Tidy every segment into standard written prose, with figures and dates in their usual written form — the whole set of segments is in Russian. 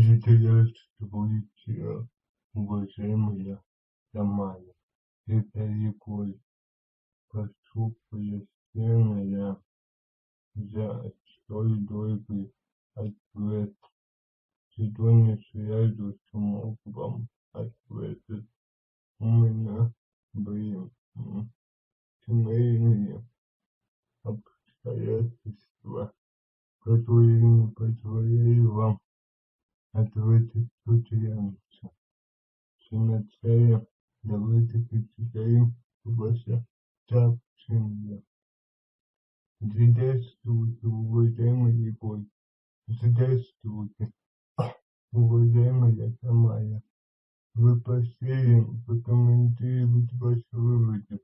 Здравствуйте, уважаемая Тамара. Это Егор. Прошу пояснения за столь долгий ответ. Сегодня сразу смог вам ответить. У меня были семейные обстоятельства, которые не позволяли вам ответить тут раньше. Вначале давайте почитаем ваше сообщение. Здравствуйте, уважаемый Егор. Здравствуйте, уважаемая Тамара. Вы просили прокомментировать ваши выводы.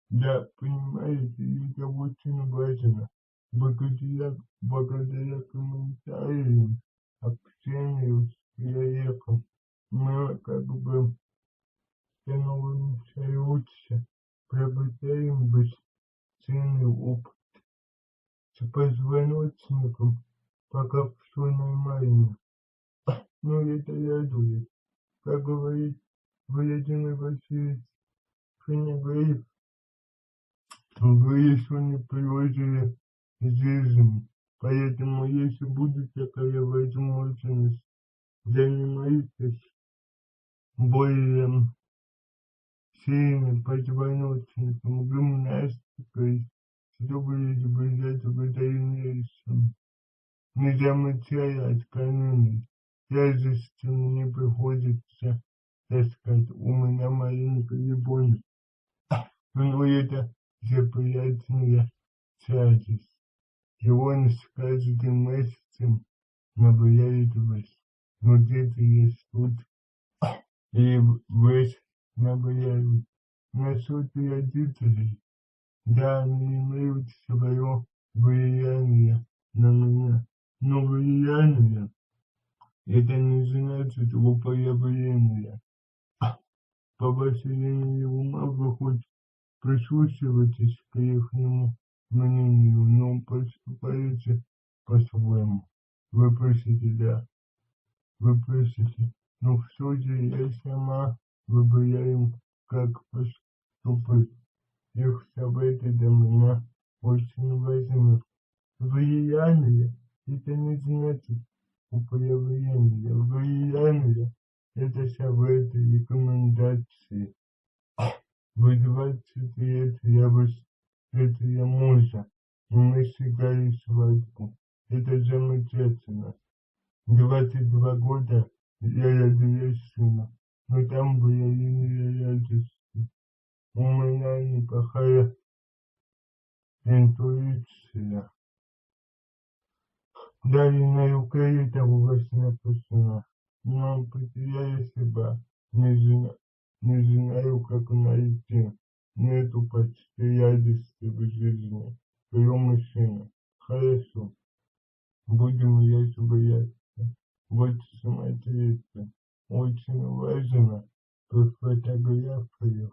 Да, понимаете, это очень важно. Благодаря комментариям, общению с человеком, мы как бы становимся лучше, приобретаем бесценный опыт. С позвоночником пока все нормально. Но это радует. Как говорит Владимир Васильевич Фенегреев, вы еще не прожили жизнь. Поэтому, если будет такая возможность, занимайтесь более сильным позвоночником, гимнастикой, чтобы избежать в дальнейшем не замечая откровений. Тяжести мне приходится таскать. У меня маленький ребенок, но это же приятная тяжесть. И он с каждым месяцем набирает вес. Но дети растут, и вес набирают. Насчет родителей, да, они имеют свое влияние на меня. Но влияние это не значит глупое влияние. По вашей линии ума вы хоть прислушиваетесь к ихнему мнению, но поступаете по-своему. Вы просите, да, вы просите, но все же я сама выбираю, как поступить. Их советы для меня очень важны. Влияние это не значит управление. Влияние это советы, рекомендации. В 20 лет я встретила мужа, и мы сыграли свадьбу. Это замечательно. 22 года я родила сына, но там была линия радости. У меня неплохая интуиция. Даже на руке это у вас написано. Но потеряла себя, не знаю, как найти. Нету почти радости в жизни, кроме сына. Хорошо, будем разбираться. Вот смотрите, очень важно при фотографиях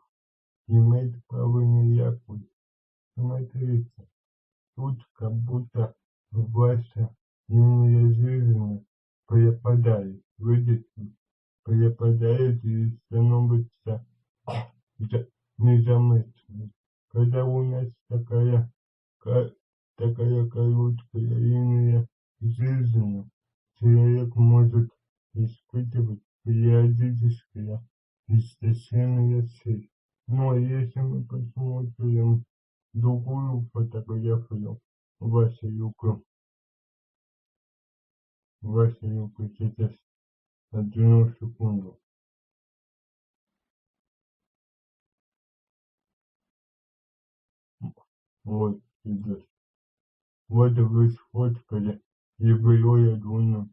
иметь правильный ракурс. Смотрите, тут как будто ваша линия жизни пропадает. Видите, пропадает и становится незаметной. Когда у нас такая короткая линия жизни, человек может испытывать периодическое истощение сил. Но если мы посмотрим другую фотографию вашей руки сейчас 1 секунду. Вот идет. Вот вы сфоткали и было, я думаю,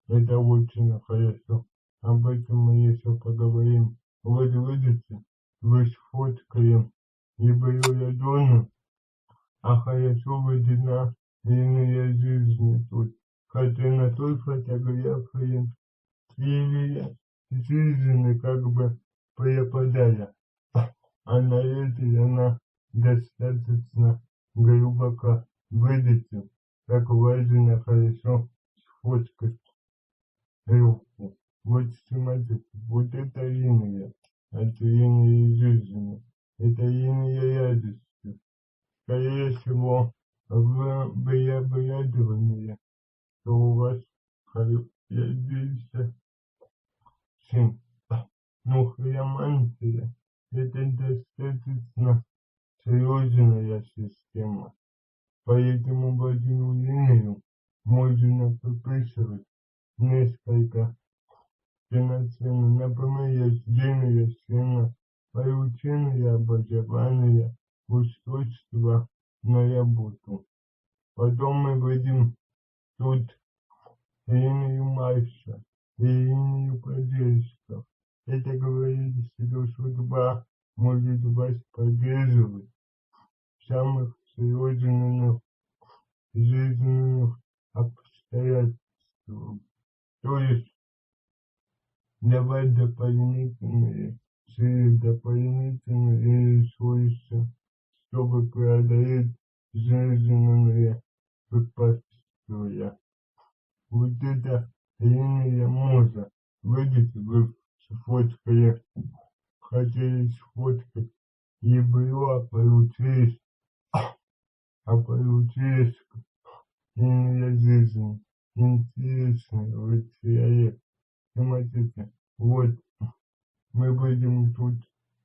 это очень хорошо. Об этом мы еще поговорим. Вот видите, вы сфоткали и было, я думаю, а хорошо видна линия жизни тут. Хотя на той фотографии линия жизни как бы пропадает. А на этой она достаточно глубоко. Видите, как важно хорошо сфоткать Вот смотрите, вот это линия, это линия жизни, это линия радости. Скорее всего, вы были обрадованы, что у вас родился сын. Но хиромантия — это достаточно серьезная система, поэтому в одну линию можно прописывать несколько сцен, например, рождение сына, получение образования, устройство на работу. Потом мы будем тут линию Марса и линию поддержков. Это говорит, что судьба может вас поддерживать в самых сложных жизненных обстоятельствах. То есть давать дополнительные силы, дополнительные ресурсы, чтобы преодолеть жизненные препятствия. Вот эта линия мозга. Видите, вы сфоткали, хотели сфоткать ебро, получились линия жизни. Интересный вот человек. Смотрите, вот мы будем тут,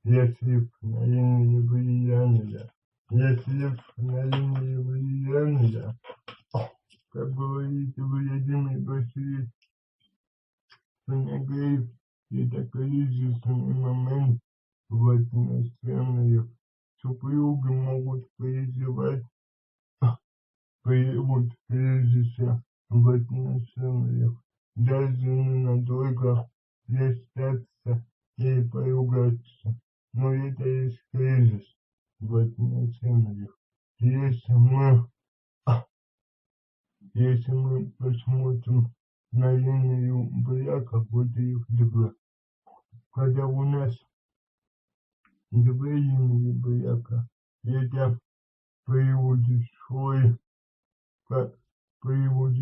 если на линии влияния, как говорит Владимир Васильевич Панагреев, это кризисный момент в отношениях. Супруги могут переживать период кризиса в отношениях, даже ненадолго расстаться или поругаться. Но это есть кризис в отношениях. Если мы посмотрим на линию брака, вот их два. Когда у нас две линии брака, это приводы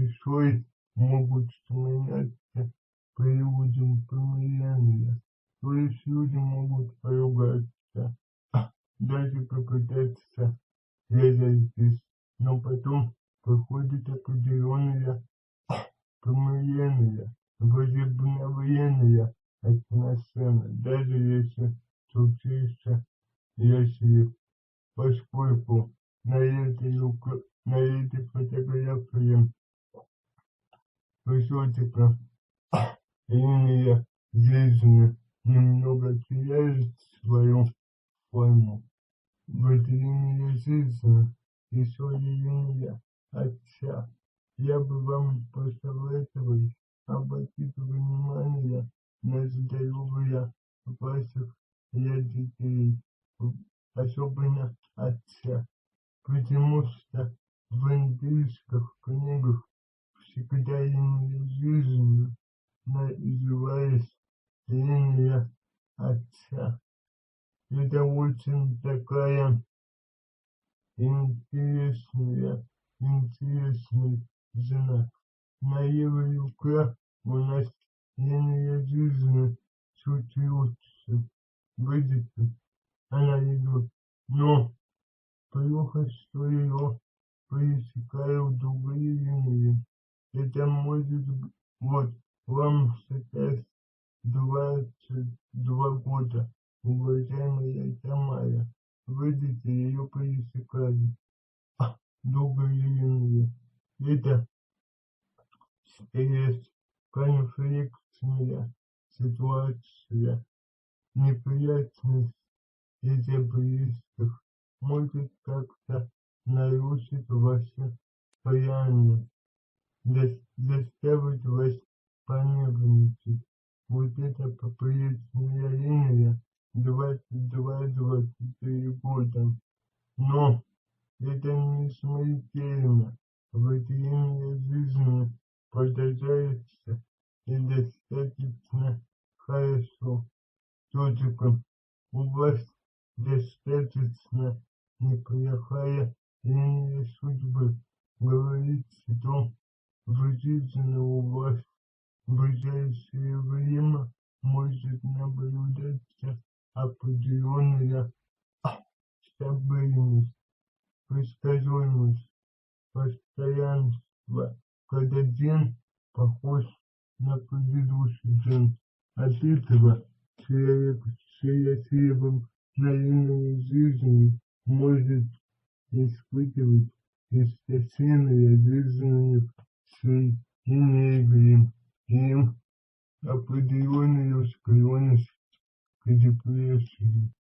ссор могут сменяться приводом помирения. То есть люди могут поругаться, даже попытаться разойтись, но потом приходит определенное помирение, возобновление отношений, даже если случится, если поскольку на этой фотографии высотка линия жизни немного теряет свою форму. В этой линии жизни еще линия отца. Я бы вам посоветовал обратить внимание на здоровье ваших родителей, особенно отца, потому что в индийских книгах всегда линия жизни называлась линия отца. Это очень такая интересная знак. На левой руке у нас линия жизни чуть-чуть, видите, она идет, но плохо, что ее пересекают другие линии. Это может быть, вот, вам сейчас 22 года, уважаемая Тамара. Видите, ее пересекают другие линии. Это стресс, конфликтная ситуация, неприятность из-за близких может как-то нарушить ваши планы, заставить вас понервничать. Вот эта поперечная линия 22-23 года. Но это не смертельно. В этой линии жизни продолжается и достаточно хорошо. Только у вас достаточно неплохая линия судьбы. Говорит, что в жизни у вас в настоящее время может наблюдаться определенная стабильность, предсказуемость, постоянство, когда день похож на предыдущий день. От этого человек с счастливым наивной жизнью может испытывать истощение жизненных сил энергии и определенную склонность к депрессии.